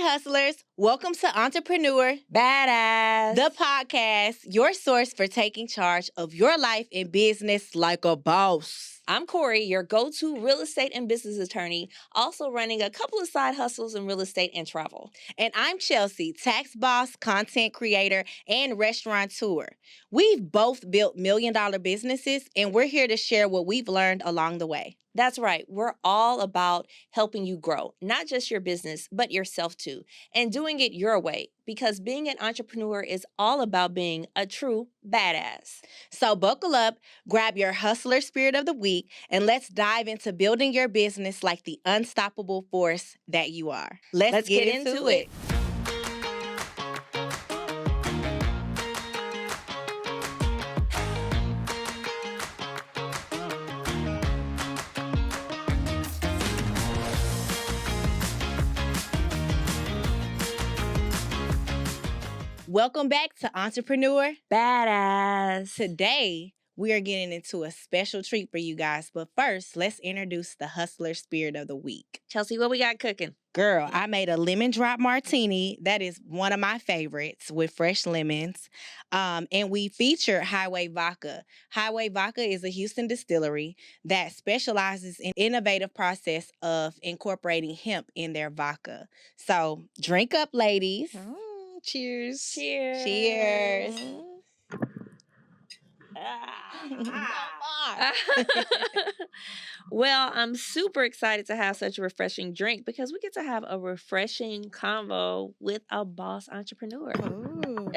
hustlers. Welcome to Entrepreneur Badass. the podcast, your source for taking charge of your life and business like a boss. I'm Cori, your go-to real estate and business attorney, also running a couple of side hustles in real estate and travel. And I'm Chelsea, tax boss, content creator, and restaurateur. We've both built million-dollar businesses, and we're here to share what we've learned along the way. That's right. We're all about helping you grow, not just your business, but yourself too, and doing it your way, because being an entrepreneur is all about being a true badass. So buckle up, grab your hustler spirit of the week, and let's dive into building your business like the unstoppable force that you are. Let's get into it. Welcome back to Entrepreneur Badass. Today, we are getting into a special treat for you guys. But first, let's introduce the hustler spirit of the week. Chelsea, what we got cooking? Girl, I made a lemon drop martini. That is one of my favorites with fresh lemons. And we featured Highway Vodka. Highway Vodka is a Houston distillery that specializes in innovative process of incorporating hemp in their vodka. So drink up, ladies. Cheers. Cheers. Cheers. Well, I'm super excited to have such a refreshing drink because we get to have a refreshing convo with a boss entrepreneur. Ooh.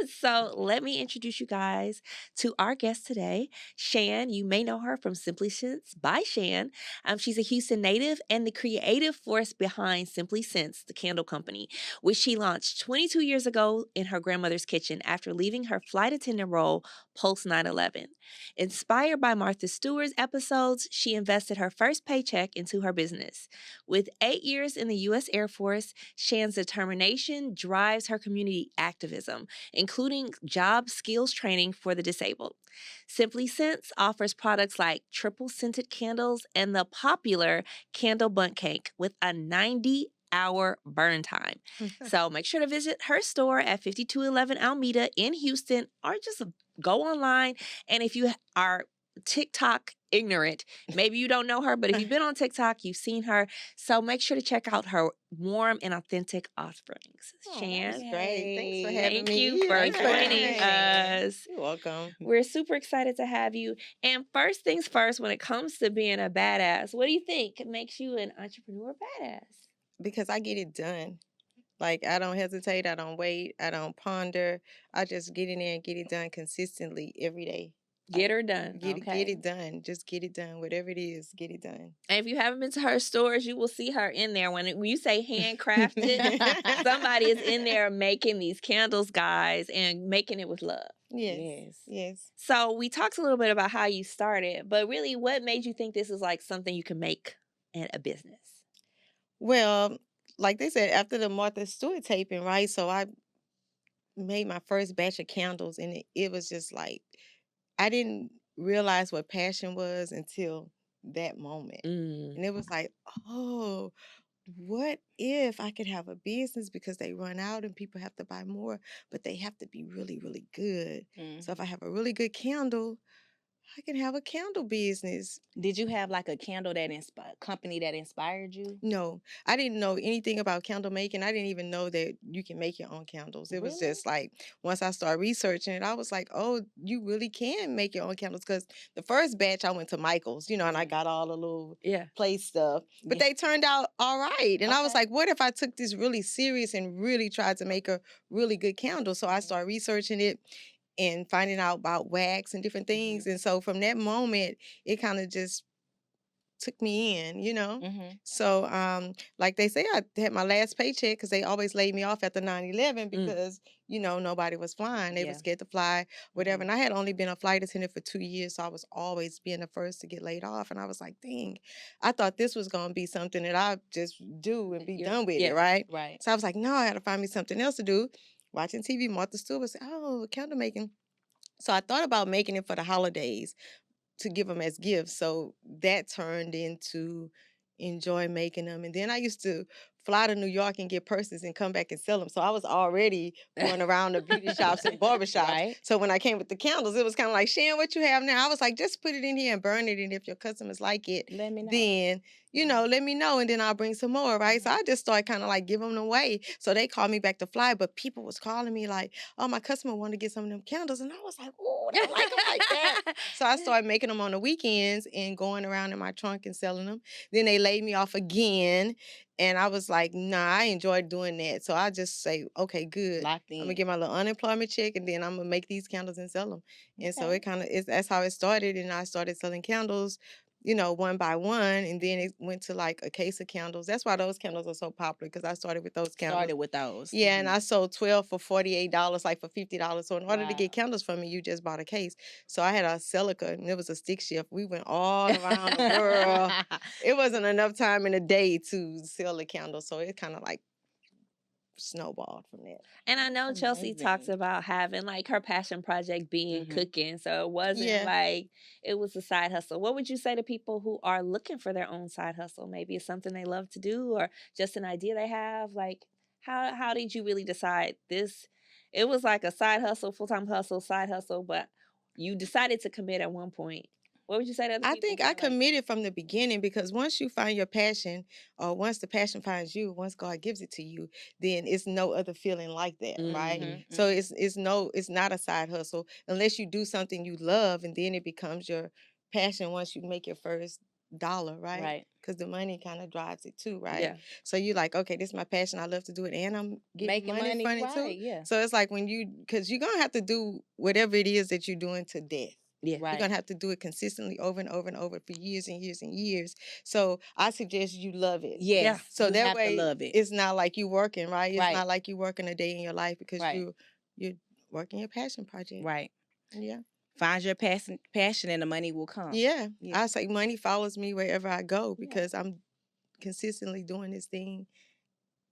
So let me introduce you guys to our guest today, Shan. You may know her from Simply Scents by Shan. She's a Houston native and the creative force behind Simply Scents, the candle company, which she launched 22 years ago in her grandmother's kitchen after leaving her flight attendant role post 9/11. Inspired by Martha Stewart's episodes, she invested her first paycheck into her business. With 8 years in the U.S. Air Force, Shan's determination drives her community activism, including job skills training for the disabled. Simply Scents offers products like triple scented candles and the popular candle bundt cake with a 90-hour burn time. So make sure to visit her store at 5211 Alameda in Houston, or just go online. And if you are TikTok ignorant, maybe you don't know her, but if you've been on TikTok, you've seen her. So make sure to check out her warm and authentic offerings. Shan, That's great. Thanks for having thank me. you for Thanks joining us. You're welcome. We're super excited to have you. And first things first, when it comes to being a badass, what do you think makes you an entrepreneur badass? Because I get it done. Like, I don't hesitate. I don't wait. I don't ponder. I just get in there and get it done consistently every day. Get her done. Get Okay. it done. Just get it done. Whatever it is, get it done. And if you haven't been to her stores, you will see her in there. When you say handcrafted, somebody is in there making these candles, guys, and making it with love. Yes. So we talked a little bit about how you started, but really, what made you think this is like something you can make in a business? Well, like they said, after the Martha Stewart taping, right? So I made my first batch of candles, and it was just like, I didn't realize what passion was until that moment. And it was like, oh, what if I could have a business, because they run out and people have to buy more, but they have to be really, really good. So if I have a really good candle, I can have a candle business. Did you have like a candle that company that inspired you? No, I didn't know anything about candle making. I didn't even know that you can make your own candles. It was just like, once I started researching it, I was like, oh, you really can make your own candles. Because the first batch I went to Michael's, and I got all the little place stuff, but they turned out all right. And I was like, what if I took this really serious and really tried to make a really good candle? So I started researching it and finding out about wax and different things. And so from that moment, it kind of just took me in. So like they say, I had my last paycheck because they always laid me off after 9/11 because, nobody was flying. They were scared to fly, whatever. And I had only been a flight attendant for 2 years, so I was always being the first to get laid off. And I was like, dang, I thought this was going to be something that I just do and be done with it, right? Right. So I was like, no, I had to find me something else to do. Watching TV, Martha Stewart said, oh, candle making. So I thought about making it for the holidays to give them as gifts. So that turned into enjoy making them. And then I used to fly to New York and get purses and come back and sell them. So I was already going around the beauty shops and barbershops. Right. So when I came with the candles, it was kind of like, Shan, what you have now? I was like, just put it in here and burn it. And if your customers like it, Let me know. then, let me know. And then I'll bring some more, right? So I just started kind of like giving them away. So they called me back to fly, but people was calling me like, oh, my customer wanted to get some of them candles. And I was like, oh, I like them like that. So I started making them on the weekends and going around in my trunk and selling them. Then they laid me off again. And I was like, nah, I enjoyed doing that. So I just say, okay, good. Locked in. I'm gonna get my little unemployment check, and then I'm gonna make these candles and sell them. And so Okay. it kind of is. That's how it started. And I started selling candles, one by one, and then it went to like a case of candles. That's why those candles are so popular, because I started with those candles. Started with those. Yeah, and I sold 12 for $48, like for $50. So in order to Wow. get candles from me, you just bought a case. So I had a Celica, and it was a stick shift. We went all around the world. It wasn't enough time in a day to sell the candles, so it kind of like snowballed from that. And I know Chelsea talks Amazing. about having like her passion project being Mhm. cooking. So it wasn't Yeah. like it was a side hustle. What would you say to people who are looking for their own side hustle? Maybe it's something they love to do or just an idea they have. Like how did you really decide this? It was like a side hustle, full-time hustle, side hustle, but you decided to commit at one point. What would you say to other I people think who I are like, committed from the beginning, because once you find your passion, or once the passion finds you, once God gives it to you, then it's no other feeling like that, right? Mhm. So it's not a side hustle unless you do something you love, and then it becomes your passion once you make your first dollar, right? Right. Because the money kind of drives it too, right? Yeah. So you're like, okay, this is my passion. I love to do it, and I'm getting Making money money, from it too. right, yeah. So it's like because you're gonna have to do whatever it is that you're doing to death. Yeah. You're Right. gonna have to do it consistently over and over and over for years and years and years. So I suggest you love it. Yes. Yeah. So you that have way to love it. it's not like you working, right? It's Right. not like you working a day in your life, because Right. you're working your passion project. Right. Yeah. Find your passion and the money will come. Yeah. Yeah. I say money follows me wherever I go, Yeah. because I'm consistently doing this thing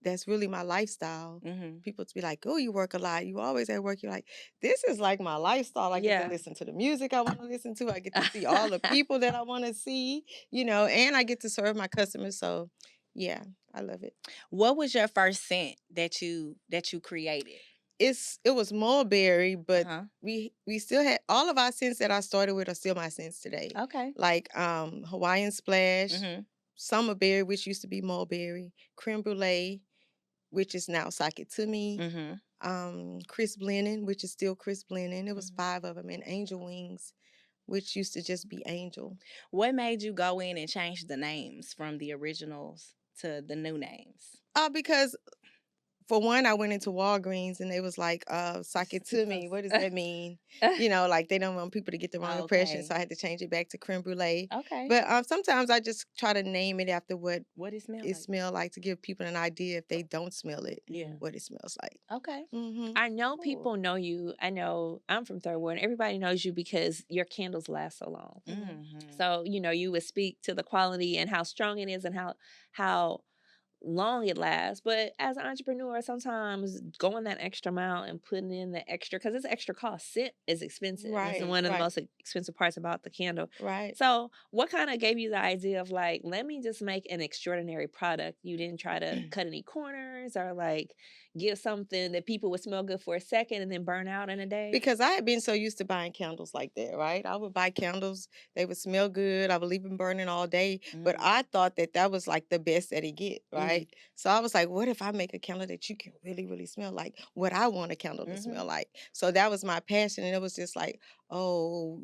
that's really my lifestyle. Mhm. People to be like, oh, you work a lot. You always at work. You're like, this is like my lifestyle. I get Yeah. to listen to the music I want to listen to. I get to see all the people that I want to see, and I get to serve my customers. So yeah, I love it. What was your first scent that you created? It was mulberry, but Uh-huh. we still had all of our scents that I started with are still my scents today. Okay. Like Hawaiian Splash, Mhm. Summer Berry, which used to be mulberry, Creme Brulee, which is now Sake to Me. Mhm. Crisp Linen, which is still Crisp Linen. It was 5 of them, and Angel Wings, which used to just be Angel. What made you go in and change the names from the originals to the new names? Because for one, I went into Walgreens and they was like, Sake to Me. What does that mean? Like they don't want people to get the wrong impression. Okay. So I had to change it back to Creme Brulee. Okay. But sometimes I just try to name it after what it smell it like? smell like, to give people an idea, if they don't smell it, Yeah. what it smells like. Okay. Mm-hmm. I know Cool. people know you. I know I'm from Third Ward, and everybody knows you because your candles last so long. Mhm. So, you would speak to the quality and how strong it is and how long it lasts. But as an entrepreneur, sometimes going that extra mile and putting in the extra, because it's extra cost. Scent is expensive. It's Right, one of the right. most expensive parts about the candle. Right. So what kind of gave you the idea of like, let me just make an extraordinary product? You didn't try to cut any corners or like give something that people would smell good for a second and then burn out in a day? Because I had been so used to buying candles like that, right? I would buy candles, they would smell good. I would leave them burning all day. But I thought that was like the best that it get, right? So I was like, what if I make a candle that you can really, really smell like what I want a candle to smell like? So that was my passion. And it was just like, oh,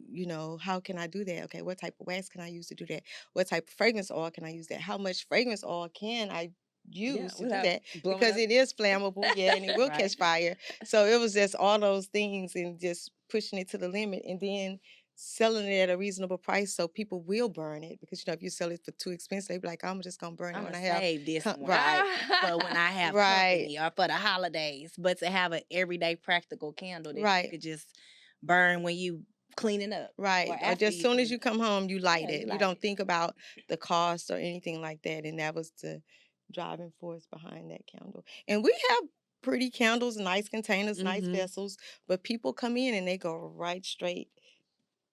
how can I do that? Okay, what type of wax can I use to do that? What type of fragrance oil can I use that? How much fragrance oil can I use to do without that? blowing Because up. it is flammable, yeah, and it will catch fire. So it was just all those things and just pushing it to the limit, and then selling it at a reasonable price so people will burn it. Because if you sell it for too expensive, they be like, I'm just gonna burn it I'm when gonna I have save this one right. for when I have Right. company or for the holidays. But to have an everyday practical candle that you Right. could just burn when you cleaning up. Right. Or after just you soon as clean you up. come home, you light Yeah, it. you You light don't it. think about the cost or anything like that. And that was the driving force behind that candle. And we have pretty candles, nice containers, nice vessels, but people come in and they go right straight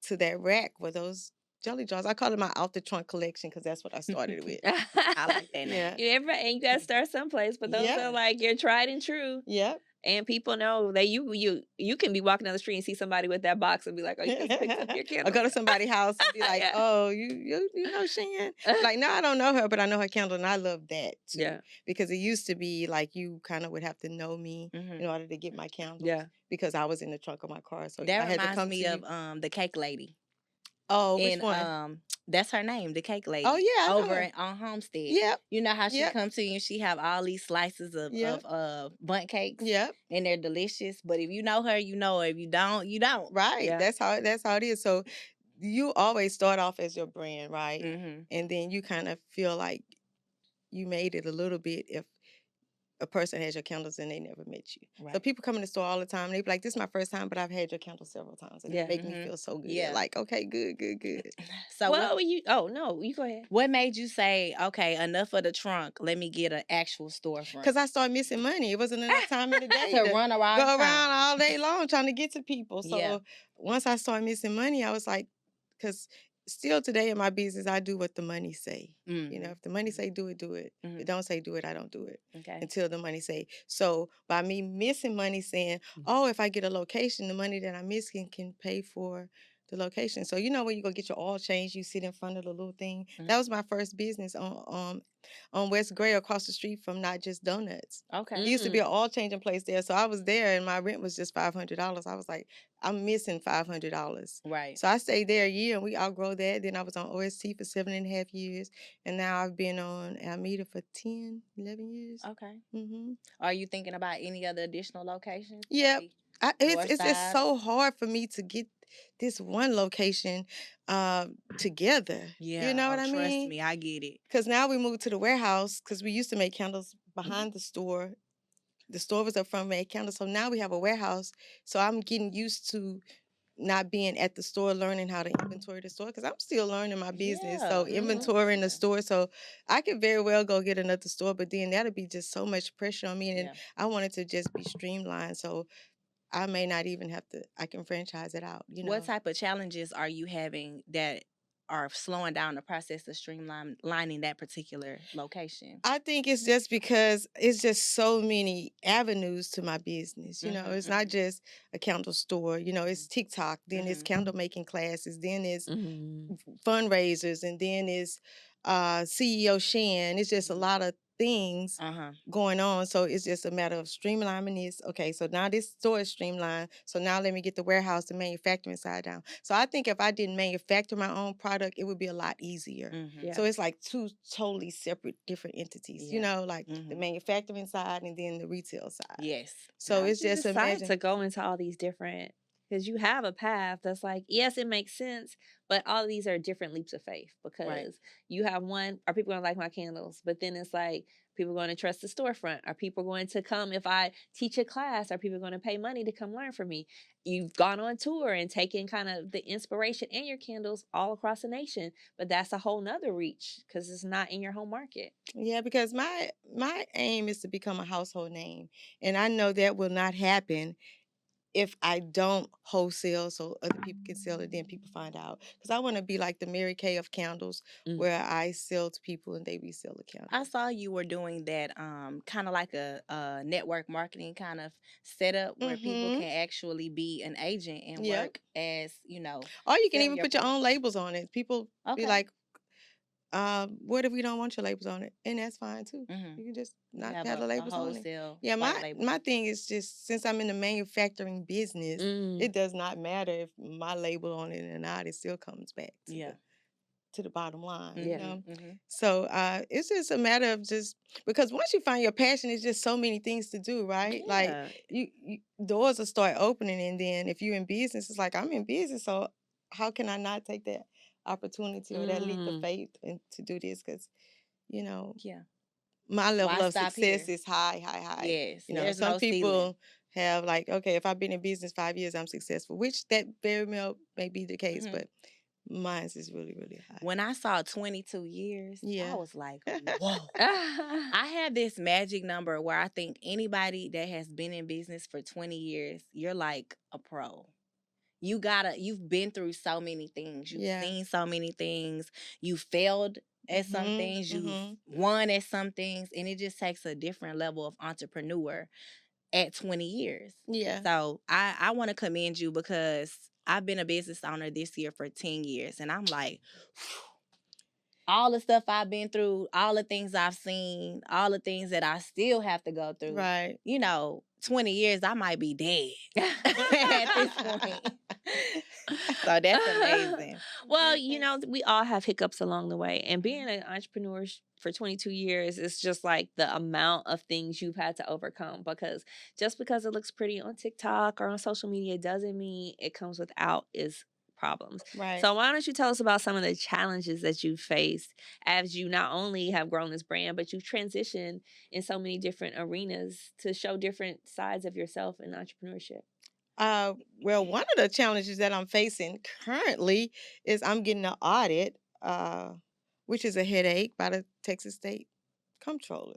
to that rack where those jelly jars. I call it my out the trunk collection because that's what I started with. I like that name. Yeah. And you gotta start someplace, but those Yeah. are like your tried and true. Yep. And people know that you can be walking down the street and see somebody with that box and be like, "Oh, you just picked up your Or candle." go to somebody's house and be like, Yeah. "Oh, you know Shan?" Like, no, I don't know her, but I know her candle, and I love that too. Yeah. Because it used to be like you kind of would have to know me Mhm. in order to get my candles. Yeah. Because I was in the trunk of my car, so That I had to reminds come me to of you. the cake lady. Oh, which And one? that's her name, the cake lady. Oh yeah, I know Over her. on Homestead. Yep. You know how she Yep. come to you and she have all these slices of Yep. bundt cakes. Yep. And they're delicious. But if you know her, you know her. If you don't, you don't. Right. Yeah. That's how it is. So you always start off as your brand, right? Mm-hmm. And then you kind of feel like you made it a little bit if a person has your candles and they never met you. So Right. people come in the store all the time and they be like, "This is my first time, but I've had your candle several times." And Yeah. it make me feel so good. Yeah. Like, okay, good. So Well, oh no, you go ahead. what made you say, okay, enough of the trunk, let me get an actual storefront? Because I started missing money. It wasn't enough time in the day to to run around go town. around all day long trying to get to people. So Yeah. once I started missing money, I was like, because still today in my business, I do what the money say. You know, if the money say do it, do it. If it don't say do it, I don't do it. Okay. Until the money say. So by me missing money saying, oh, if I get a location, the money that I'm missing can pay for the location. So you know when you go get your oil change, you sit in front of the little thing. That was my first business on West Gray across the street from Not Just Donuts. Okay. There used to be an oil changing place there. So I was there and my rent was just $500. I was like, I'm missing $500. Right. So I stayed there a year and we outgrow that. Then I was on OST for 7.5 years. And now I've been on Alameda for 10, 11 years. Okay. Mm-hmm. Are you thinking about any other additional locations? Yeah. It's just Northside? so hard for me to get this one location together. Yeah. You know what I Trust mean? me, I get it. Because now we moved to the warehouse because we used to make candles behind the store. The store was up front, made candles. So now we have a warehouse. So I'm getting used to not being at the store learning how to inventory the store because I'm still learning my business. So Yeah. inventorying the store. So I could very well go get another store, but then that'll be just so much pressure on me. And Yeah. I want it to just be streamlined. So I may not even have to, I can franchise it out, you know. What type of challenges are you having that are slowing down the process of streamlining that particular location? I think it's just because it's just so many avenues to my business. You know, it's not just a candle store. You know, it's TikTok, then it's candle making classes, then it's fundraisers, and then it's CEO Shan. It's just a lot of things going on. So it's just a matter of streamlining this. Okay, so now this store is streamlined. So now let me get the warehouse, the manufacturing side down. So I think if I didn't manufacture my own product, it would be a lot easier. Yeah. So it's like two totally separate different entities, you know, like the manufacturing side and then the retail side. Yes. So How'd it's you just decide to go into all these different, because you have a path that's like, yes, it makes sense, but all of these are different leaps of faith because you have one, are people going to like my candles? But then it's like, people going to trust the storefront? Are people going to come if I teach a class? Are people going to pay money to come learn from me? You've gone on tour and taken kind of the inspiration and your candles all across the nation, but that's a whole nother reach because it's not in your home market. Yeah, because my aim is to become a household name, and I know that will not happen if I don't wholesale so other people can sell it, then people find out. Because I want to be like the Mary Kay of candles where I sell to people and they resell the candles. I saw you were doing that kind of like a network marketing kind of setup where people can actually be an agent and work as, you know. Or you can even put your own labels on it. People be like, what if we don't want your labels on it? And that's fine too. You can just not have the labels on it. Yeah, my thing is just since I'm in the manufacturing business, it does not matter if my label on it or not. It still comes back to the bottom line. You know? So it's just a matter of just because once you find your passion, it's just so many things to do, right? Like you doors will start opening, and then if you're in business, it's like I'm in business, so how can I not take that opportunity or that leap of faith and to do this? Because you know, my level of success is high. Yes, you know, some people have like, okay, if I've been in business 5 years, I'm successful, which that very well may be the case, but mine is really, really high. When I saw 22 years, I was like, whoa. I have this magic number where I think anybody that has been in business for 20 years, you're like a pro. you've been through so many things. You've seen so many things. You failed at some things. You've won at some things. And it just takes a different level of entrepreneur at 20 years. Yeah. So I want to commend you because I've been a business owner this year for 10 years. And I'm like, all the stuff I've been through, all the things I've seen, all the things that I still have to go through. Right. 20 years, I might be dead at this point. So that's amazing. Well, we all have hiccups along the way. And being an entrepreneur for 22 years is just like the amount of things you've had to overcome, because just because it looks pretty on TikTok or on social media doesn't mean it comes without its problems. Right. So why don't you tell us about some of the challenges that you faced as you not only have grown this brand, but you've transitioned in so many different arenas to show different sides of yourself in entrepreneurship? Well, one of the challenges that I'm facing currently is I'm getting an audit, which is a headache by the Texas State Comptroller.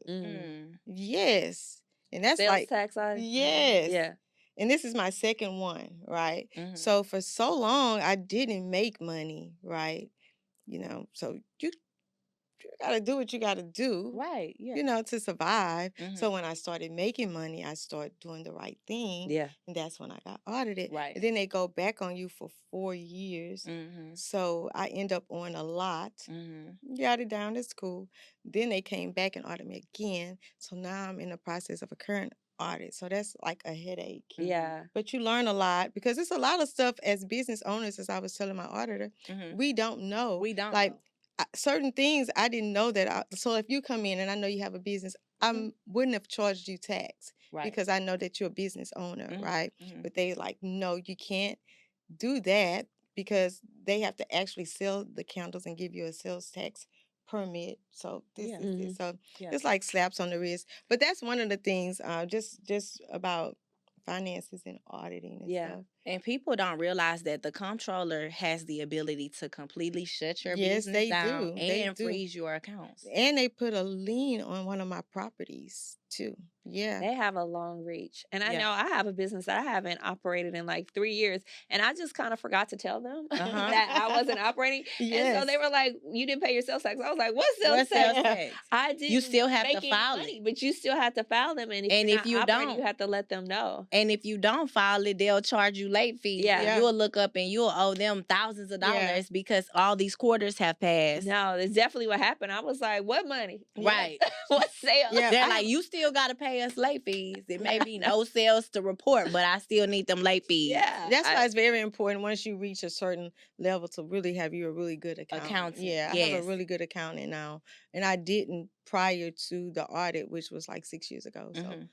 Yes. And that's Sales tax audit? yes. Yeah. And this is my second one, right? Mhm. So for so long, I didn't make money, right? So you got to do what you got to do, Right. Yeah. to survive. Mhm. So when I started making money, I started doing the right thing. Yeah. And that's when I got audited. Right. And then they go back on you for 4 years. Mhm. So I end up on a lot. Mhm. Got it down. It's cool. Then they came back and audited me again. So now I'm in the process of a current audit. So that's like a headache. Yeah. But you learn a lot because it's a lot of stuff as business owners, as I was telling my auditor, we don't know. We don't like know. certain things I didn't know that. So if you come in and I know you have a business, I wouldn't have charged you tax because I know that you're a business owner, right? But they like, no, you can't do that because they have to actually sell the candles and give you a sales tax permit. So this is it. So it's like slaps on the wrist. But that's one of the things, just about finances and auditing and stuff. And people don't realize that the comptroller has the ability to completely shut your Yes, business they down do. They and do. freeze your accounts. And they put a lien on one of my properties too. Yeah. They have a long reach. And I Yeah. know I have a business that I haven't operated in like 3 years. And I just kind of forgot to tell them that I wasn't operating. And so they were like, you didn't pay your sales tax. I was like, what sales tax? I didn't. You still have to make any file money, it. but you still have to file them. And if you don't, you have to let them know. And if you don't file it, they'll charge you late fees. Yeah. You'll look up and you'll owe them thousands of dollars because all these quarters have passed. No, that's definitely what happened. I was like, what money? Right. What sales? Yeah. They're like, you still got to pay us late fees. It may be no sales to report, but I still need them late fees. Yeah. That's why it's very important once you reach a certain level to really have you a really good accountant. Yeah, I have a really good accountant now. And I didn't prior to the audit, which was like 6 years ago. So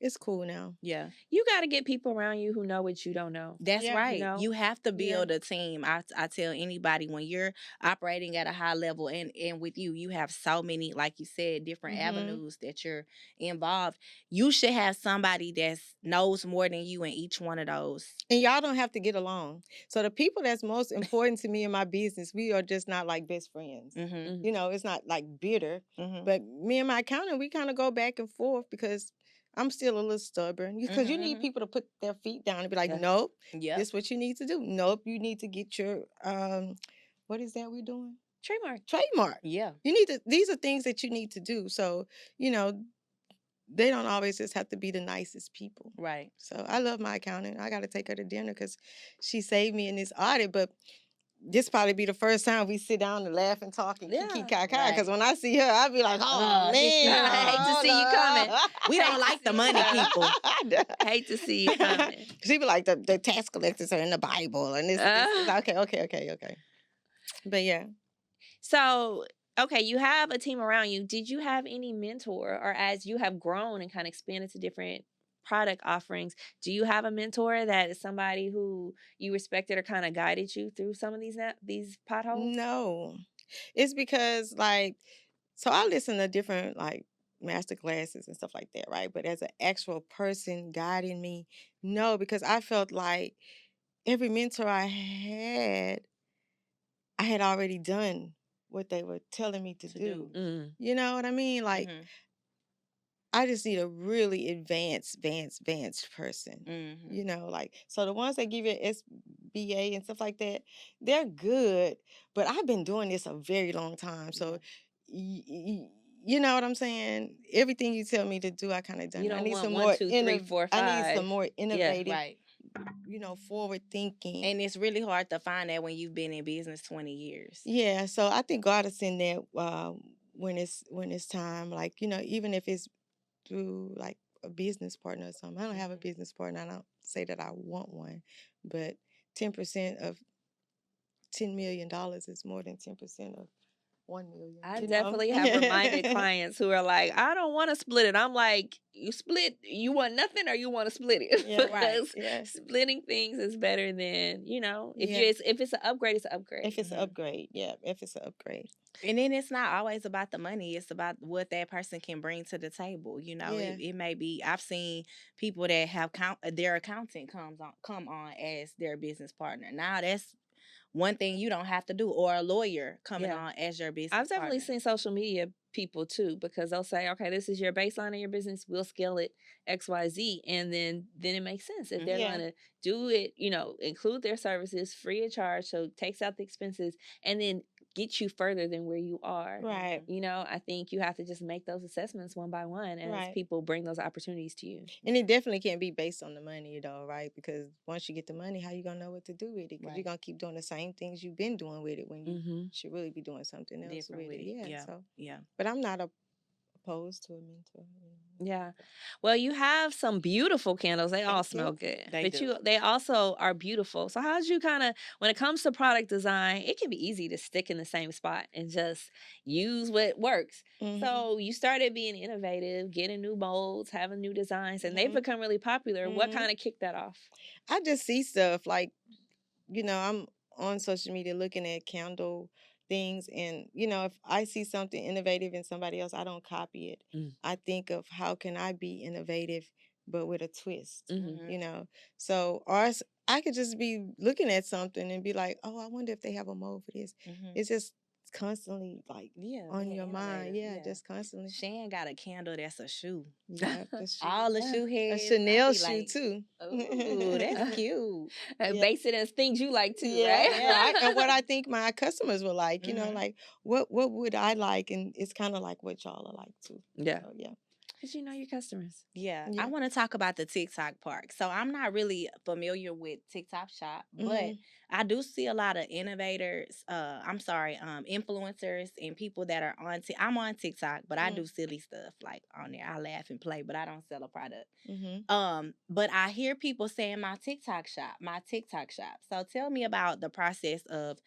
it's cool now. Yeah. You got to get people around you who know what you don't know. That's right. You have to build Yeah. a team. I tell anybody, when you're operating at a high level and with you have so many, like you said, different avenues that you're involved. You should have somebody that knows more than you in each one of those. And y'all don't have to get along. So the people that's most important to me in my business, we are just not like best friends. It's not like bitter. But me and my accountant, we kind of go back and forth because I'm still a little stubborn because you need people to put their feet down and be like, nope, this is what you need to do. Nope, you need to get your, what is that we're doing? Trademark. Yeah. You need to, these are things that you need to do. So, they don't always just have to be the nicest people. Right. So I love my accountant. I got to take her to dinner because she saved me in this audit, but this probably be the first time we sit down and laugh and talk and kiki kaka. Because when I see her, I'll be like, oh, man. I hate to see you coming. We don't like the money people. Hate to see you coming. She be like, the tax collectors are in the Bible. And this. Okay. But yeah. So, okay, you have a team around you. Did you have any mentor, or as you have grown and kind of expanded to different product offerings, do you have a mentor that is somebody who you respected or kind of guided you through some of these potholes? No. It's because so I listen to different master classes and stuff like that, right? But as an actual person guiding me, no, because I felt like every mentor I had already done what they were telling me to do. You know what I mean? I I just need a really advanced person. Mhm. You know, like, so the ones that give you SBA and stuff like that, they're good. But I've been doing this a very long time, so you know what I'm saying. Everything you tell me to do, I kind of done. You I don't need want some 1, more 2, 3, 4, I need some 5. more innovative, Right. you know, forward thinking. And it's really hard to find that when you've been in business 20 years. Yeah, so I think God is in that when it's time, like, you know, even if it's through like a business partner or something. I don't have a business partner. I don't say that I want one, but 10% of $10 million is more than 10% of 1 million. I you know? definitely have reminded clients who are like, I don't want to split it. I'm like, you split, you want nothing or you want to split it? Yeah, Because yeah. splitting things is better than, you know, if Yeah. it's an upgrade, it's an upgrade. If it's an upgrade, yeah. If it's an upgrade. And then it's not always about the money. It's about what that person can bring to the table. You know, Yeah. it may be. I've seen people that have their accountant come on as their business partner. Now that's one thing you don't have to do, or a lawyer coming on as your business I've definitely partner. seen social media people too, because they'll say, okay, this is your baseline of your business. We'll scale it XYZ. And then it makes sense if they're going to do it, you know, include their services free of charge. So it takes out the expenses and then get you further than where you are. Right. You know, I think you have to just make those assessments one by one as people bring those opportunities to you. And it definitely can't be based on the money, though, right? Because once you get the money, how you going to know what to do with it? Because you're going to keep doing the same things you've been doing with it when you should really be doing something else different with it. Yeah. So, yeah. But I'm not opposed to a mentor. Yeah. Well, you have some beautiful candles. They all smell good. They also are beautiful. So how'd you kind of, when it comes to product design, it can be easy to stick in the same spot and just use what works. So you started being innovative, getting new molds, having new designs, and they've become really popular. What kind of kicked that off? I just see stuff like, you know, I'm on social media looking at candle things, and you know, if I see something innovative in somebody else, I don't copy it. I think of how can I be innovative but with a twist. You know, so ours, I could just be looking at something and be like, oh, I wonder if they have a mold for this. It's just constantly like on your mind. Just constantly. Shan got a candle that's a shoe. Yeah, the shoe. All the shoe heads. A Chanel shoe too. Ooh, that's cute. Base it in things you like too, right? right? And what I think my customers will like, you know, like what would I like, and it's kind of like what y'all are like too. Yeah, so, yeah. Because you know your customers. Yeah. I want to talk about the TikTok part. So I'm not really familiar with TikTok Shop, but I do see a lot of innovators. Influencers and people that are on. I'm on TikTok, but I do silly stuff like on there. I laugh and play, but I don't sell a product. But I hear people saying my TikTok shop. So tell me about the process of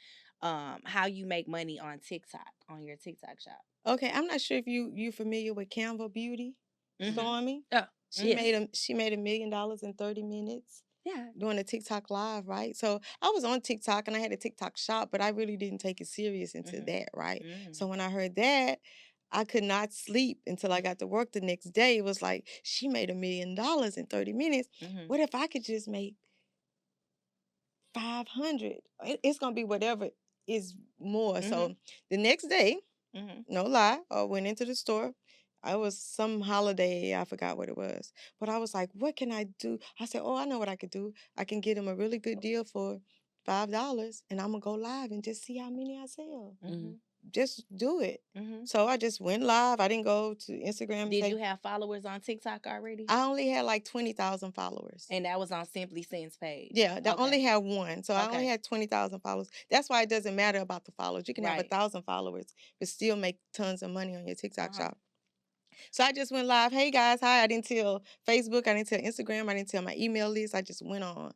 how you make money on TikTok, on your TikTok shop. Okay, I'm not sure if you familiar with Canva Beauty. Stormy. Oh, she made $1 million in 30 minutes. Yeah. Doing a TikTok live, right? So I was on TikTok and I had a TikTok shop, but I really didn't take it serious into that, right? So when I heard that, I could not sleep until I got to work the next day. It was like, she made $1 million in 30 minutes. What if I could just make 500? It's gonna be whatever is more. So the next day, no lie, I went into the store. I was some holiday, I forgot what it was. But I was like, what can I do? I said, oh, I know what I could do. I can get them a really good deal for $5, and I'm going to go live and just see how many I sell. Just do it. So I just went live. I didn't go to Instagram. Did you have followers on TikTok already? I only had like 20,000 followers. And that was on Simply Sense page? Yeah, I only had one. So I only had 20,000 followers. That's why it doesn't matter about the followers. You can have 1,000 followers, but still make tons of money on your TikTok shop. So I just went live. Hey guys, hi. I didn't tell Facebook. I didn't tell Instagram. I didn't tell my email list. I just went on.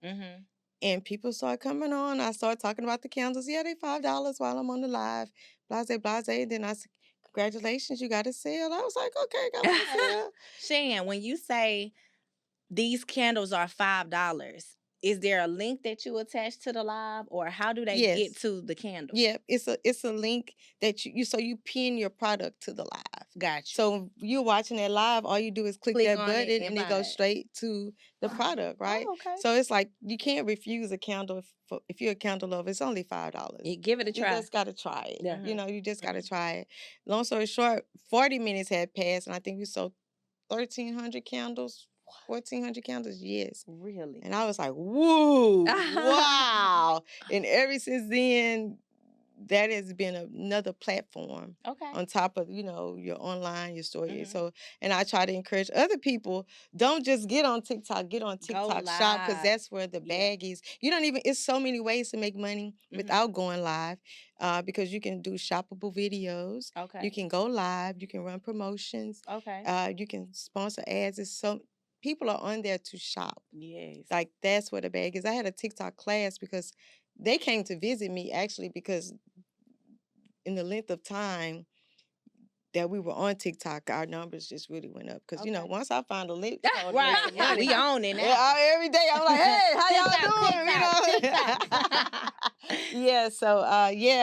And people started coming on. I started talking about the candles. Yeah, they $5 while I'm on the live. Blase, blase. And then I said, congratulations, you got a sale. I was like, okay, got my sale. Shan, when you say these candles are $5, is there a link that you attach to the live, or how do they get to the candle? Yeah, it's a link that you pin your product to the live. Gotcha. So you're watching that live, all you do is click that button and it goes straight to the product, right? Oh, okay. So it's like you can't refuse a candle if you're a candle lover. It's only $5. You give it a try. You just gotta try it. Yeah. You know, you just gotta try it. Long story short, 40 minutes had passed, and I think we sold 1,300 candles, 1,400 candles. Yes. Really? And I was like, woo, wow. And ever since then, that has been another platform on top of, your online, your story. So, and I try to encourage other people, don't just get on TikTok, get on TikTok shop, because that's where the bag is. You don't even, it's so many ways to make money without going live, because you can do shoppable videos. You can go live, you can run promotions. You can sponsor ads. It's so, people are on there to shop. Yes. Like, that's where the bag is. I had a TikTok class because they came to visit me, actually, because in the length of time that we were on TikTok, our numbers just really went up. Because, once I found a link, right, money, we own it now. Every day I'm like, hey, how y'all doing? Yeah,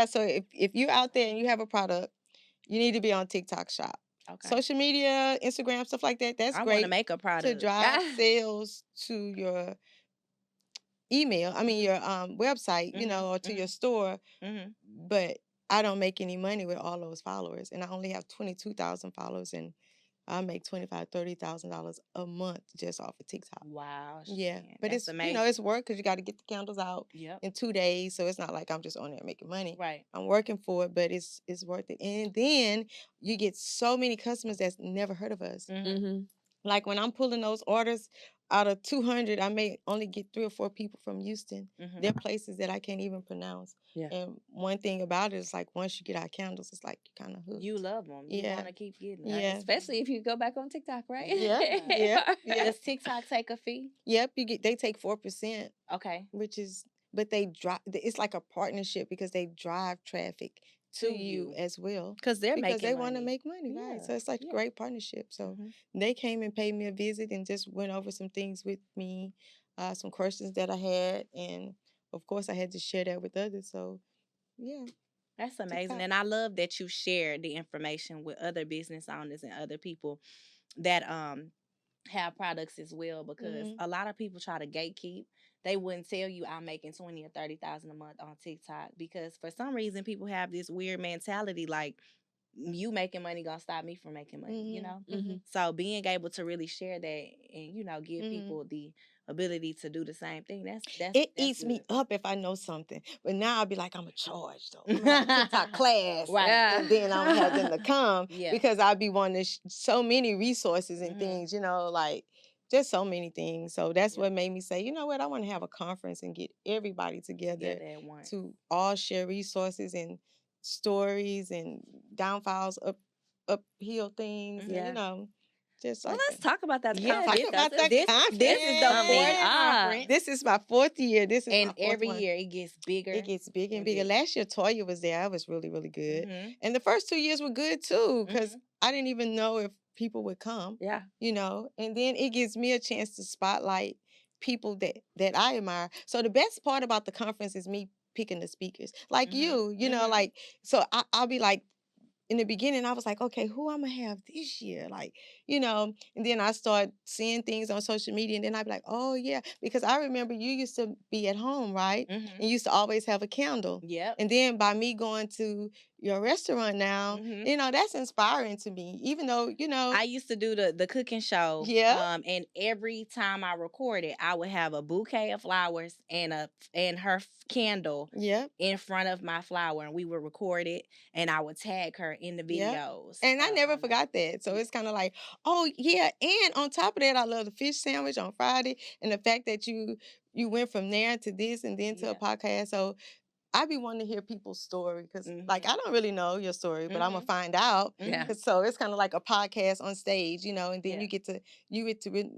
so if you're out there and you have a product, you need to be on TikTok shop. Social media, Instagram, stuff like that, that's I great want to make a product to drive sales to your email, your website, or to your store. But I don't make any money with all those followers, and I only have 22,000 followers, and I make $25,000-$30,000 a month just off of TikTok. Wow. Yeah, but that's it's amazing. It's work, because you got to get the candles out in 2 days, so it's not like I'm just on there making money. Right. I'm working for it, but it's worth it. And then you get so many customers that's never heard of us. Like, when I'm pulling those orders, out of 200, I may only get 3 or 4 people from Houston. There are places that I can't even pronounce. Yeah. And one thing about it is, like, once you get our candles, it's like you kind of hooked. You love them. You want to keep getting them. Yeah. Especially if you go back on TikTok, right? Yeah. Does TikTok take a fee? Yep. They take 4%. Okay. Which is, but they drive. It's like a partnership, because they drive traffic to you as well, because they want to make money, right? So it's like a great partnership. So they came and paid me a visit and just went over some things with me, some questions that I had, and of course I had to share that with others. So yeah, that's amazing. And I love that you share the information with other business owners and other people that have products as well, because a lot of people try to gatekeep. They wouldn't tell you I'm making 20 or 30,000 a month on TikTok, because for some reason people have this weird mentality, like, you making money gonna stop me from making money, So being able to really share that and give people the ability to do the same thing, that's eats good. me up if I know something. But now I'll be like, I'm gonna charge though. I'm gonna have a TikTok class, right? And then I'm gonna have them to come, Yeah. because I'll be wanting so many resources and things, like just so many things. So that's what made me say, you know what, I want to have a conference and get everybody together to all share resources and stories and downfalls, uphill things, and just Well, like let's talk about that. Yeah, talk about that conference. This is the fourth conference. This is my 4th year. This is and my 4th every one. year it gets bigger. It gets bigger and bigger. Last year Toya was there. I was really, really good. Mhm. And the first 2 years were good too, because I didn't even know if people would come. Yeah. And then it gives me a chance to spotlight people that I admire. So the best part about the conference is me picking the speakers. Like you know, like, so I'll be like, in the beginning, I was like, okay, who I'm gonna have this year? Like, and then I start seeing things on social media, and then I'd be like, oh yeah, because I remember you used to be at home, right? And you used to always have a candle. Yep. And then by me going to your restaurant now, that's inspiring to me, even though, I used to do the cooking show. Yeah. And every time I recorded, I would have a bouquet of flowers and her candle in front of my flower, and we would record it, and I would tag her in the videos. And I never forgot that. So it's kind of like, oh yeah. And on top of that, I love the fish sandwich on Friday, and the fact that you went from there to this and then to a podcast. So I be wanting to hear people's story, because like, I don't really know your story, but I'm gonna find out. Yeah. So it's kind of like a podcast on stage, and then you get to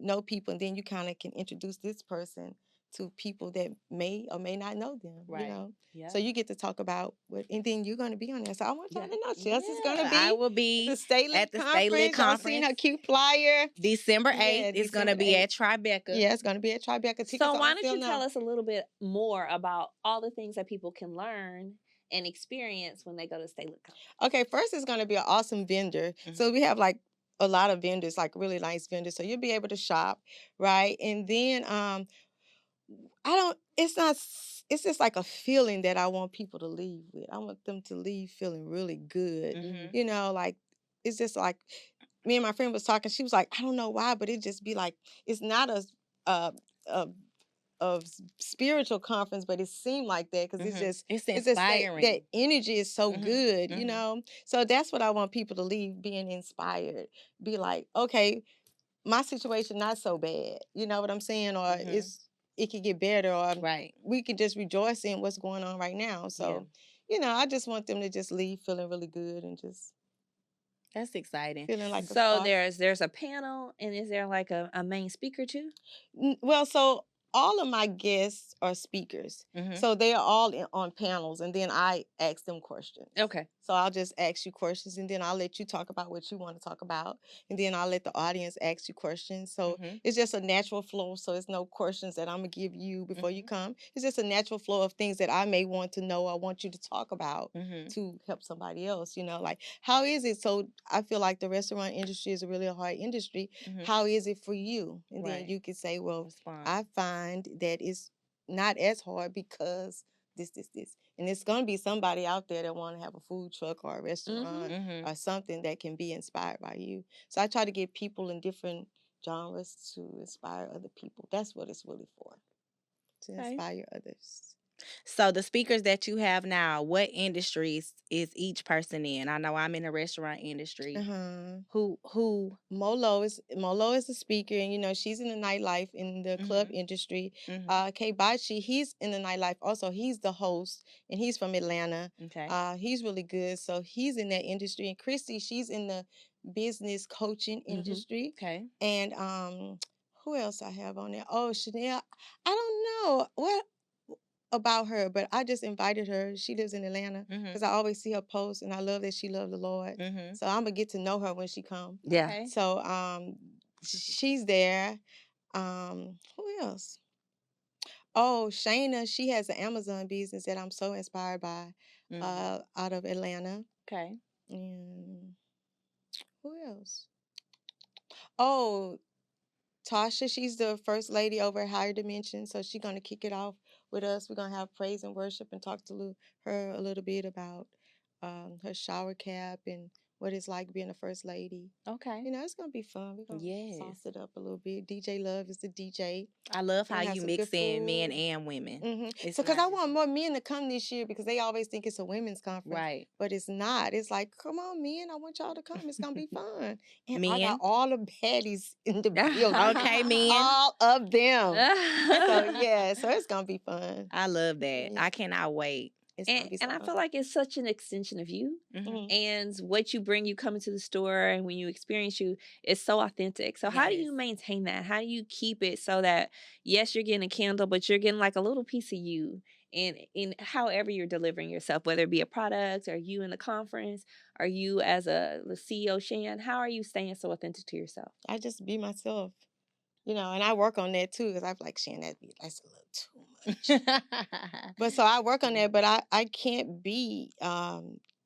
know people, and then you kind of can introduce this person to people that may or may not know them. Right. Yeah. So you get to talk about and then you're going to be on there. So I want y'all to know Chelsea's going to be. I will be at the Stay Lit conference. Y'all seen her cute flyer. December 8th. It's going to be at Tribeca. Yeah, it's going to be at Tribeca. So why don't you tell us a little bit more about all the things that people can learn and experience when they go to Stay Lit Conference? Okay, first it's going to be an awesome vendor. So we have like a lot of vendors, like really nice vendors. So you'll be able to shop, right? And then it's just like a feeling that I want people to leave with. I want them to leave feeling really good. Like, it's just like, me and my friend was talking. She was like, I don't know why, but it just be like, it's not a, a spiritual conference, but it seemed like that because It's it's just inspiring. that energy is so good, you know. So that's what I want people to leave being inspired. Be like, okay, my situation not so bad, you know what I'm saying, or it could get better, or we could just rejoice in what's going on right now. So, you know, I just want them to just leave feeling really good and just. That's exciting. Feeling like so there's a panel, and is there like a main speaker too? Well, so all of my guests are speakers. So they are all on panels, and then I ask them questions. Okay. So I'll just ask you questions, and then I'll let you talk about what you want to talk about, and then I'll let the audience ask you questions. So it's just a natural flow. So it's no questions that I'm going to give you before you come. It's just a natural flow of things that I may want to know or want you to talk about to help somebody else, you know, like how is it? So I feel like the restaurant industry is a really hard industry. How is it for you? And then you can say, well, I find that it's not as hard because this. And it's going to be somebody out there that want to have a food truck or a restaurant or something that can be inspired by you. So I try to get people in different genres to inspire other people. That's what it's really for, to inspire others. So the speakers that you have now, what industries is each person in? I know I'm in the restaurant industry. Who? Molo is a speaker, and you know she's in the nightlife in the club industry. K Bachi, he's in the nightlife also. He's the host, and he's from Atlanta. Okay. He's really good, so he's in that industry. And Christy, she's in the business coaching industry. Okay. And who else I have on there? Oh, Chanel. I don't know what about her, but I just invited her. She lives in Atlanta because I always see her post, and I love that she loves the Lord. So I'm gonna get to know her when she comes. Yeah. Okay. So she's there. Who else? Oh, Shayna, she has an Amazon business that I'm so inspired by, out of Atlanta. Okay. And who else? Oh, Tasha, she's the first lady over at Higher Dimension, so she's gonna kick it off with us. We're gonna have praise and worship and talk to her a little bit about her shower cap and what it's like being a first lady. Okay. You know, it's gonna be fun. We're gonna sauce it up a little bit. DJ Love is the DJ. I love how you mix in men and women. So, because I want more men to come this year because they always think it's a women's conference. Right. But it's not. It's like, come on, men. I want y'all to come. It's going to be fun. And Men? I got all the baddies in the building. Okay, men. All of them. So, yeah. So, it's going to be fun. I love that. Yeah. I cannot wait. And I feel like it's such an extension of you, and what you bring, you come into the store, and when you experience you, it's so authentic. So how do you maintain that? How do you keep it so that, yes, you're getting a candle, but you're getting like a little piece of you in however you're delivering yourself, whether it be a product or you in the conference or you as the CEO, Shan, how are you staying so authentic to yourself? I just be myself. You know, and I work on that too, because I'm like, Shan, that's a little too much. But so I work on that, but I can't be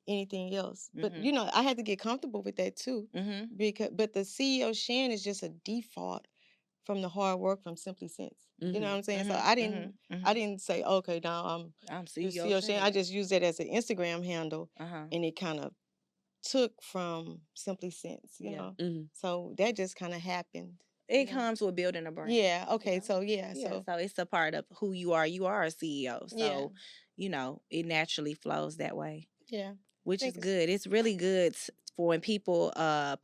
anything else. But you know, I had to get comfortable with that too. But the CEO Shan is just a default from the hard work from Simply Sense. You know what I'm saying? So I didn't say, okay, now I'm CEO Shan. I just used that as an Instagram handle, and it kind of took from Simply Sense, you know. So that just kind of happened. It comes with building a brand. Yeah. Okay. You know? So it's a part of who you are. You are a CEO. So, you know, it naturally flows that way. Yeah. Which is good. It's really good for when people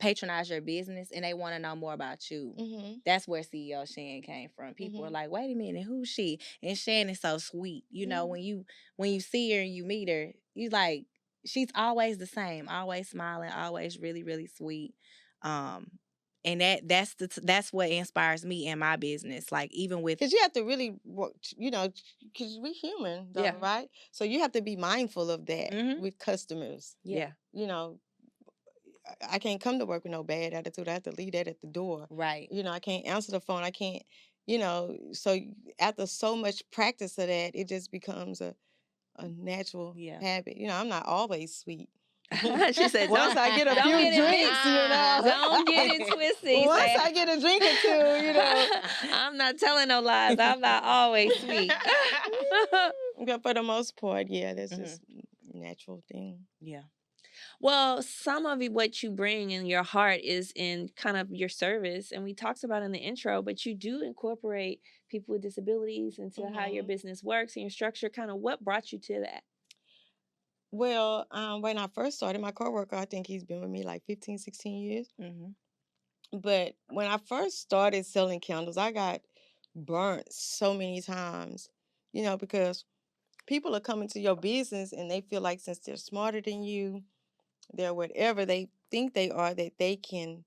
patronize your business and they want to know more about you. That's where CEO Shan came from. People are like, wait a minute, who's she? And Shan is so sweet. You know, when you see her and you meet her, you like, she's always the same, always smiling, always really, really sweet. And that's what inspires me in my business. Like even with, because you have to really work, you know, because we're human, though, right? So you have to be mindful of that with customers. Yeah. You know, I can't come to work with no bad attitude. I have to leave that at the door. Right. You know, I can't answer the phone. I can't, you know. So after so much practice of that, it just becomes a natural habit. You know, I'm not always sweet. She said, once I get a few drinks, you know. Don't get it twisted. Once I get a drink or two, you know. I'm not telling no lies. I'm not always sweet. But for the most part, yeah, that's just a natural thing. Yeah. Well, some of what you bring in your heart is in kind of your service, and we talked about in the intro, but you do incorporate people with disabilities into how your business works and your structure. Kind of what brought you to that? Well, when I first started, my coworker, I think he's been with me like 15, 16 years. But when I first started selling candles, I got burnt so many times, because people are coming to your business and they feel like since they're smarter than you, they're whatever they think they are, that they can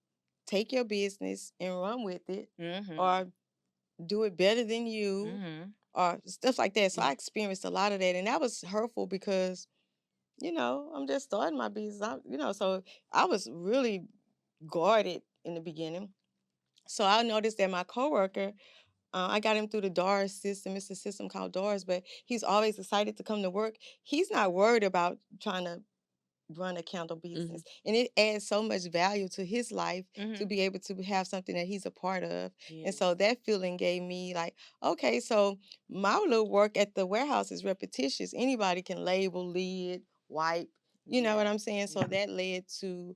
take your business and run with it or do it better than you or stuff like that. So I experienced a lot of that. And that was hurtful because, I'm just starting my business. So I was really guarded in the beginning. So I noticed that my coworker, I got him through the DARS system. It's a system called DARS, but he's always excited to come to work. He's not worried about trying to run a candle business. And it adds so much value to his life to be able to have something that he's a part of. And so that feeling gave me like, okay, so my little work at the warehouse is repetitious. Anybody can label, lid, wipe, you know what I'm saying? So that led to,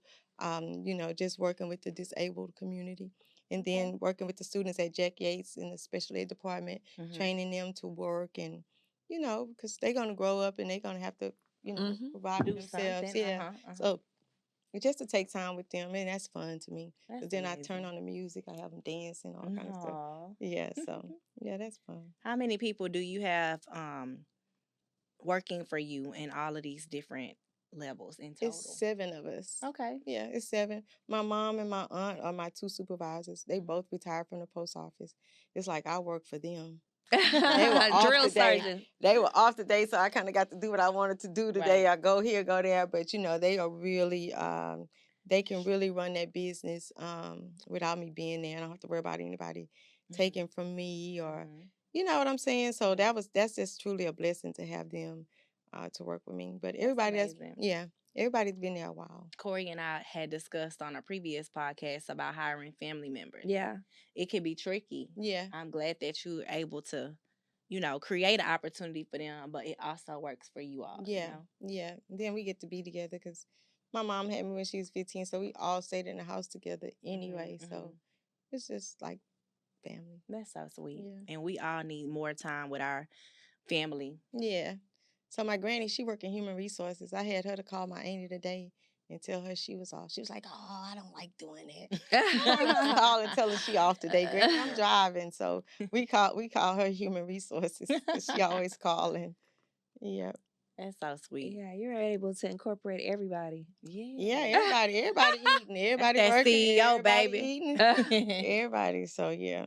just working with the disabled community. And then working with the students at Jack Yates in the special ed department, training them to work and, because they're going to grow up and they're going to have to provide for themselves. So just to take time with them, and that's fun to me. Because then I turn on the music, I have them dancing, all kind of stuff. Yeah, so yeah, that's fun. How many people do you have working for you in all of these different levels in total? It's 7 of us. Okay. Yeah, it's 7. My mom and my aunt are my 2 supervisors. They both retired from the post office. It's like I work for them. They were off Drill today. sergeant. They were off today, so I kind of got to do what I wanted to do today. I go here, go there, but they are really, they can really run that business without me being there. I don't have to worry about anybody taking from me or, you know what I'm saying. So that's just truly a blessing to have them to work with me. But everybody's been there a while. Cori and I had discussed on a previous podcast about hiring family members. Yeah. It can be tricky. Yeah. I'm glad that you're able to, create an opportunity for them, but it also works for you all. Yeah. Yeah. Then we get to be together because my mom had me when she was 15, so we all stayed in the house together anyway. So it's just like family. That's so sweet. Yeah. And we all need more time with our family. Yeah. So my granny, she worked in human resources. I had her to call my auntie today and tell her she was off. She was like, "Oh, I don't like doing that." Call and tell her she off today. Granny, I'm driving, so we call her human resources. She always calling. Yeah. That's so sweet. Yeah, you're able to incorporate everybody. Yeah, everybody eating, everybody That's that working, CEO, everybody baby. eating, everybody. So yeah.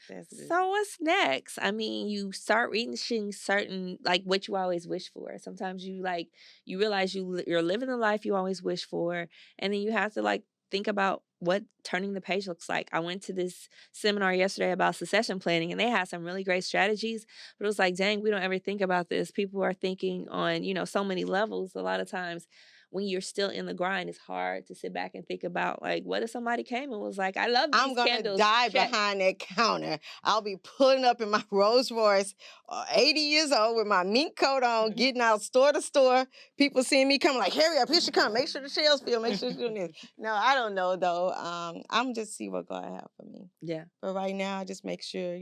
That's good. So what's next? I mean, you start reaching certain, like what you always wish for. Sometimes you realize you're living the life you always wish for, and then you have to think about what turning the page looks like. I went to this seminar yesterday about succession planning, and they had some really great strategies, but it was like, dang, we don't ever think about this. People are thinking on, so many levels. A lot of times when you're still in the grind, it's hard to sit back and think about, like, what if somebody came and was like, I love these I'm gonna candles. die behind that counter. I'll be pulling up in my Rolls Royce, 80 years old with my mink coat on, getting out store to store. People seeing me come like, hurry up, here she come. Make sure the shelves fill. Make sure she's doing this. No, I don't know though. I'm just see what God have for me. Yeah. But right now, I just make sure,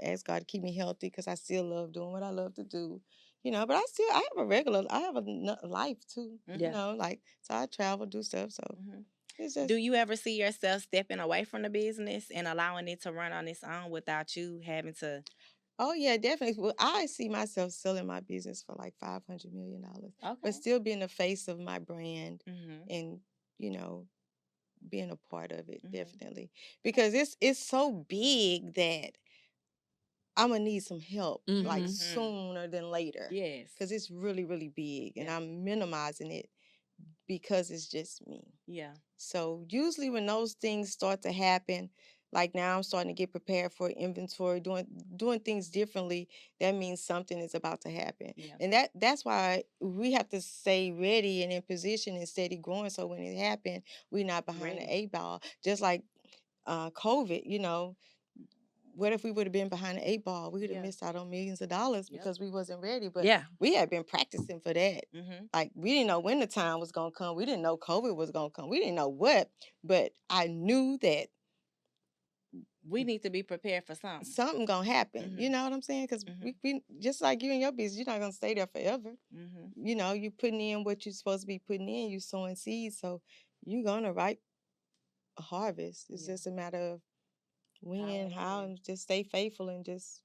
ask God to keep me healthy because I still love doing what I love to do. But I have a life too. Yeah. So I travel, do stuff. So it's just. Do you ever see yourself stepping away from the business and allowing it to run on its own without you having to? Oh yeah, definitely. Well, I see myself selling my business for like $500 million, Okay. but still being the face of my brand and being a part of it, definitely, because it's so big that I'm gonna need some help like sooner than later. Yes. Because it's really, really big, and I'm minimizing it because it's just me. Yeah. So usually when those things start to happen, like now I'm starting to get prepared for inventory, doing things differently, that means something is about to happen. Yeah. And that's why we have to stay ready and in position and steady growing, so when it happens, we're not behind the 8 ball. Just like COVID, what if we would have been behind the 8 ball? We would have Yeah. missed out on millions of dollars Yep. because we wasn't ready. But Yeah. we had been practicing for that. Mm-hmm. Like, we didn't know when the time was going to come. We didn't know COVID was going to come. We didn't know what. But I knew that We need to be prepared for something. something going to happen. Mhm. You know what I'm saying? Because Mhm. we just like you and your business, you're not going to stay there forever. Mm-hmm. You know, you putting in what you're supposed to be putting in. You sowing seeds. So you're going to reap a harvest. It's Yeah. just a matter of when, and how, when. and just stay faithful and just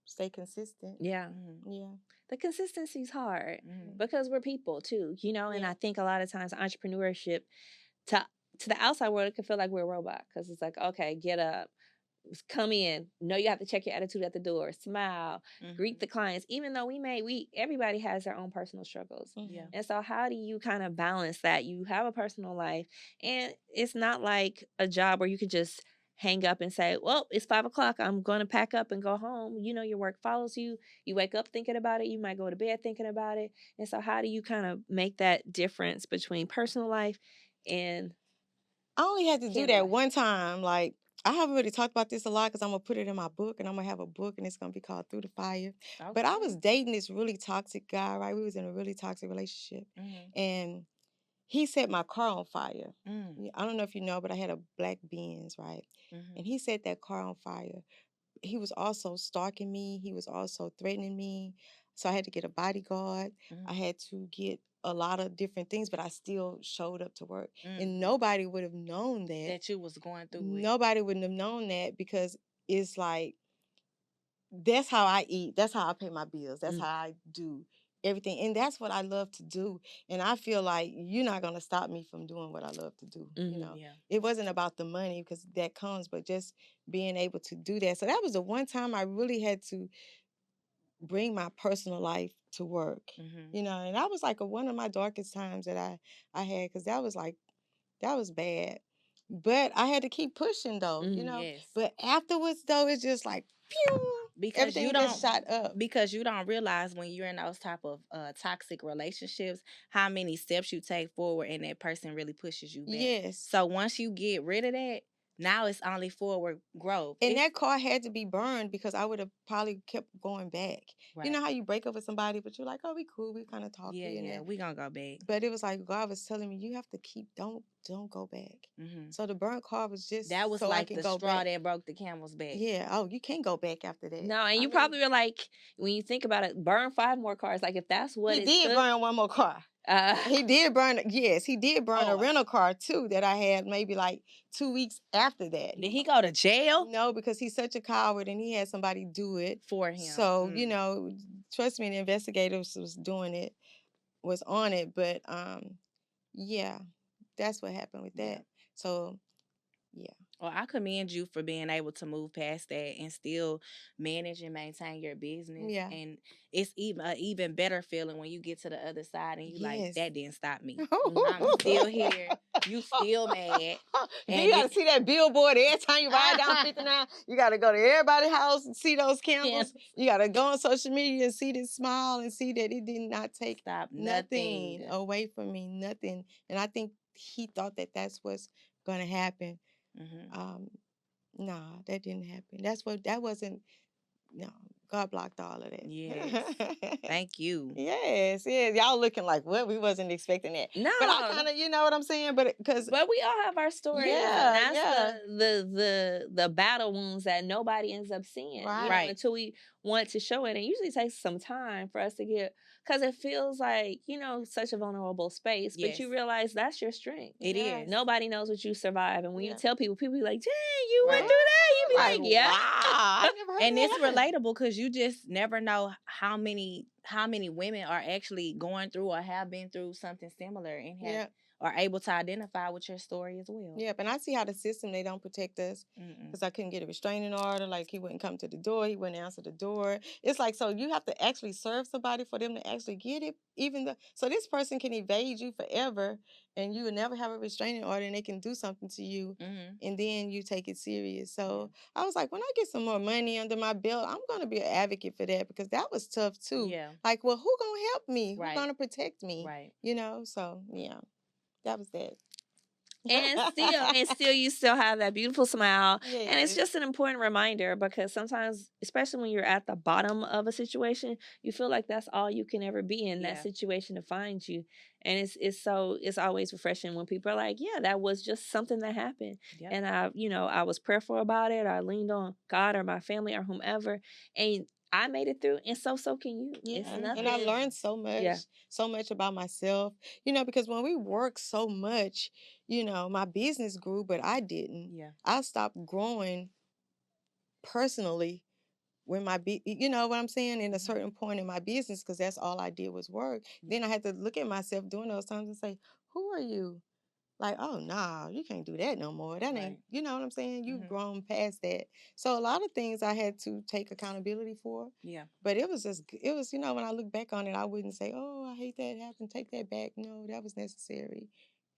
stay consistent. Yeah. Mm-hmm. Yeah. The consistency is hard Mm-hmm. because we're people too, you know, and Yeah. I think a lot of times entrepreneurship to the outside world, it can feel like we're a robot because it's like, okay, get up, come in, know you have to check your attitude at the door, smile, greet the clients, even though everybody has their own personal struggles. Yeah. And so how do you kind of balance that? You have a personal life, and it's not like a job where you can just hang up and say, well, it's 5 o'clock, I'm going to pack up and go home. You know, your work follows you. You wake up thinking about it. You might go to bed thinking about it. And so how do you kind of make that difference between personal life and I only had to do that Candlelight? one time. Like, I haven't really talked about this a lot because I'm going to put it in my book, and I'm going to have a book, and it's going to be called Through the Fire. Okay. But I was dating this really toxic guy, right? We was in a really toxic relationship. Mm-hmm. And he set my car on fire. Mm-hmm. I don't know if you know, but I had a black Benz, right? Mm-hmm. And he set that car on fire. He was also stalking me. He was also threatening me. So I had to get a bodyguard. Mm-hmm. I had to get a lot of different things, but I still showed up to work. Mm-hmm. And nobody would have known that. That you was going through it. Nobody wouldn't have known that because it's like, that's how I eat. That's how I pay my bills. That's how I do everything. And that's what I love to do. And I feel like you're not going to stop me from doing what I love to do. You know, Yeah. it wasn't about the money because that comes, but just being able to do that. So that was the one time I really had to bring my personal life to work, Mm-hmm. you know, and that was like one of my darkest times that I had, because that was bad. But I had to keep pushing though, you know. Yes. But afterwards though, it's just like, pew, Because everything you just don't shot up. because you don't realize when you're in those type of toxic relationships how many steps you take forward and that person really pushes you back. Yes. So once you get rid of that, now it's only forward growth. And that car had to be burned because I would have probably kept going back. Right. You know how you break up with somebody, but you're like, oh, we cool, we kind of talking. Yeah, we gonna go back. But it was like God was telling me, you have to keep, don't go back. Mm-hmm. So the burnt car was just That was so like I could the go straw back. that broke the camel's back. Yeah. Oh, you can't go back after that. No, and you probably were like, when you think about it, burn 5 more cars. Like if that's what he did burn one more car. He did burn. Yes, he did burn a rental car too that I had maybe like 2 weeks after that. Did he go to jail? No, because he's such a coward and he had somebody do it for him. So you know, trust me, the investigators was doing it, was on it. But yeah, that's what happened with that. Yeah. So yeah. Well, I commend you for being able to move past that and still manage and maintain your business. Yeah. And it's even better feeling when you get to the other side and you like, that didn't stop me. I'm still here. You still mad. And you gotta see that billboard every time you ride down 59. You gotta go to everybody's house and see those candles. You gotta go on social media and see this smile and see that it did not take nothing away from me, nothing. And I think he thought that that's what's gonna happen. Nah, that didn't happen. That wasn't. No, God blocked all of that. Yes. Thank you. Yes. Y'all looking like what? We wasn't expecting that. No. But I kind of, you know what I'm saying? But we all have our stories. Yeah. And that's the battle wounds that nobody ends up seeing. Right. You know, until we want to show it. And it usually takes some time for us to get, because it feels like, you know, such a vulnerable space. But you realize that's your strength. It is. Nobody knows what you survive. And when you tell people be like, dang, you went through that. You be like, yeah. Wow, I never heard and that. It's relatable because you just never know how many women are actually going through or have been through something similar and are able to identify with your story as well. Yeah, and I see how the system, they don't protect us because I couldn't get a restraining order. Like, he wouldn't come to the door. He wouldn't answer the door. It's like, so you have to actually serve somebody for them to actually get it. So this person can evade you forever and you will never have a restraining order and they can do something to you and then you take it serious. So I was like, when I get some more money under my belt, I'm going to be an advocate for that because that was tough too. Yeah. Like, well, who going to help me? Right. Who's going to protect me? Right. You know, so yeah. That was that. and still you still have that beautiful smile. And it's Yes. just an important reminder, because sometimes, especially when you're at the bottom of a situation, you feel like that's all you can ever be in. That Yeah. situation defines you. And it's always refreshing when people are like, yeah, that was just something that happened. Yep. And I was prayerful about it. I leaned on God or my family or whomever, and I made it through, and so can you. Yeah, It's and nothing. I learned so Yeah. much about myself, because when we work so much, my business grew, but I didn't. Yeah. I stopped growing personally when you know what I'm saying, in a certain point in my business, because that's all I did was work. Then I had to look at myself during those times and say, who are you? Like, oh, nah, you can't do that no more. That ain't, Right. you know what I'm saying? You've grown past that. So a lot of things I had to take accountability for. Yeah. But it was when I look back on it, I wouldn't say, oh, I hate that happened. Take that back. No, that was necessary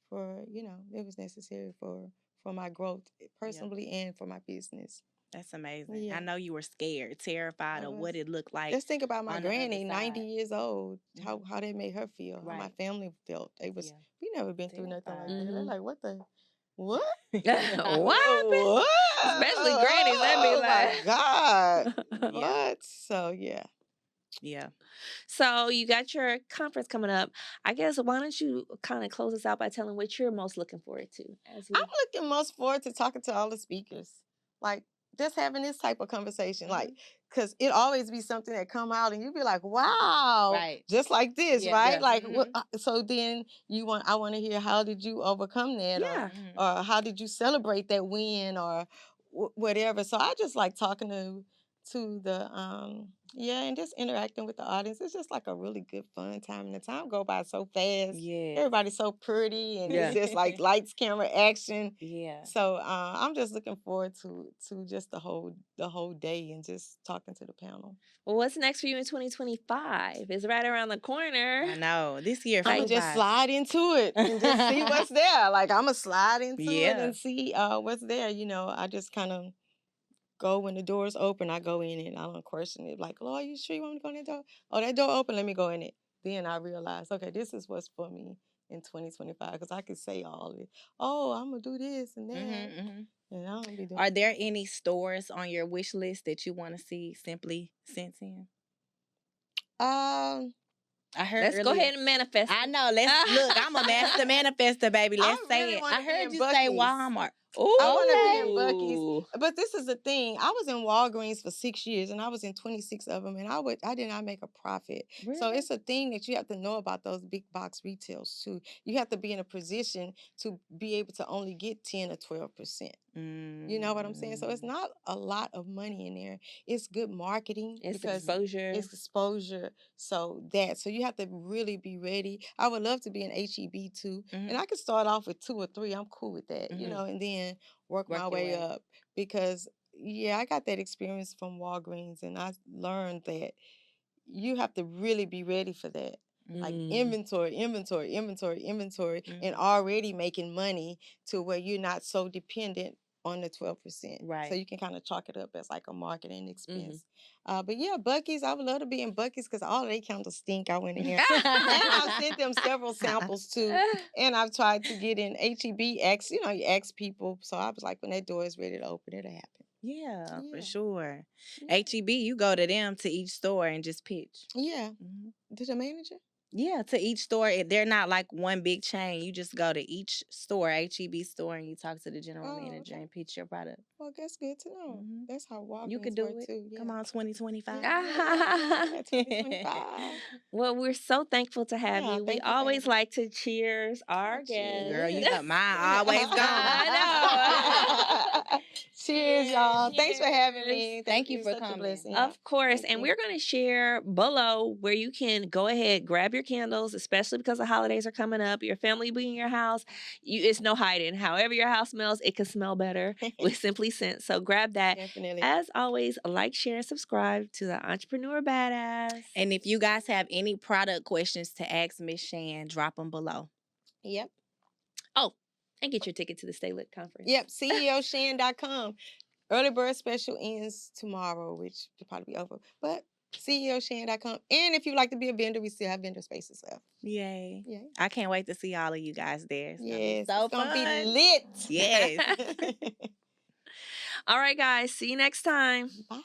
it was necessary for my growth personally and for my business. That's amazing. Yeah. I know you were scared, terrified of what it looked like. Just think about my on the other granny, 90 side. years old, how that made her feel, how my Right. family felt. We never been through nothing like that. They're Mhm. like, what the, what? What happened? What? Especially grannies, they'd be Oh like, my God. Yeah. What? So yeah. Yeah. So you got your conference coming up. I guess, why don't you kind of close us out by telling what you're most looking forward to as we... I'm looking most forward to talking to all the speakers. Like, just having this type of conversation. Like, because it always be something that come out and you be like, wow, Right. just like this, Yeah. right? Yeah. Like, so then I want to hear, how did you overcome that? Yeah. Or how did you celebrate that win, or whatever. So I just like talking to the and just interacting with the audience. It's just like a really good fun time, and the time go by so fast. Yeah. Everybody's so pretty, and Yeah. it's just like lights, camera, action. Yeah. So I'm just looking forward to just the whole day and just talking to the panel. Well, what's next for you in 2025? It's right around the corner. I know. This year I'm gonna just slide into it and just see what's there. Like, I'm gonna slide into it and see what's there. I just kind of go when the doors open. I go in and I don't question it. Like, Lord, you sure you want me to go in that door? Oh, that door open. Let me go in it. Then I realize, okay, this is what's for me in 2025, because I could say all of it. Oh, I'm gonna do this and that. And I don't be doing. Are there any stores on your wish list that you want to see Simply Sense in? I heard. Let's go ahead and manifest. I know. Let's look. I'm a master manifester, baby. Let's say it. I heard you say Walmart. Oh, I want to be in Buc-ee's. But this is the thing. I was in Walgreens for 6 years, and I was in 26 of them, and I did not make a profit. Really? So it's a thing that you have to know about those big box retails too. You have to be in a position to be able to only get 10 or 12%. You know what I'm saying? So it's not a lot of money in there. It's good marketing. It's because exposure. It's exposure. So you have to really be ready. I would love to be in HEB too. And I could start off with 2 or 3. I'm cool with that, and then work my way up. Because, I got that experience from Walgreens, and I learned that you have to really be ready for that. Like inventory, and already making money to where you're not so dependent on the 12%. Right. So you can kind of chalk it up as like a marketing expense. But yeah, Buc-ee's, I would love to be in Buc-ee's because all of their candles stink. I went in there. And I've sent them several samples too. And I've tried to get in HEB. You ask people. So I was like, when that door is ready to open, it'll happen. Yeah, for sure. HEB, you go to them to each store and just pitch. Yeah. To the manager? Yeah, to each store. They're not like one big chain. You just go to each store, HEB store, and you talk to the general manager and pitch your product. Well, that's good to know. That's how Walgreens you could do it too. Yeah. Come on, 2025. Yeah, 2025. Well, we're so thankful to have you. We always like to cheers our guests. Girl, you know mine always gone. I know. Cheers, y'all. Thanks for having me. Thank you for coming. Of course. And we're going to share below where you can go ahead, grab your candles, especially because the holidays are coming up. Your family will be in your house. It's no hiding. However your house smells, it can smell better with Simply Scent. So grab that. Definitely. As always, like, share, and subscribe to the Entrepreneur Badass. And if you guys have any product questions to ask Miss Shan, drop them below. Yep. Oh, and get your ticket to the Stay Lit conference. Yep, CEOShan.com. Early bird special ends tomorrow, which will probably be over. But CEOShan.com. And if you'd like to be a vendor, we still have vendor spaces up. Yay. Yay. I can't wait to see all of you guys there. It's Yes, gonna be so it's gonna be fun. lit. Yes. All right, guys. See you next time. Bye.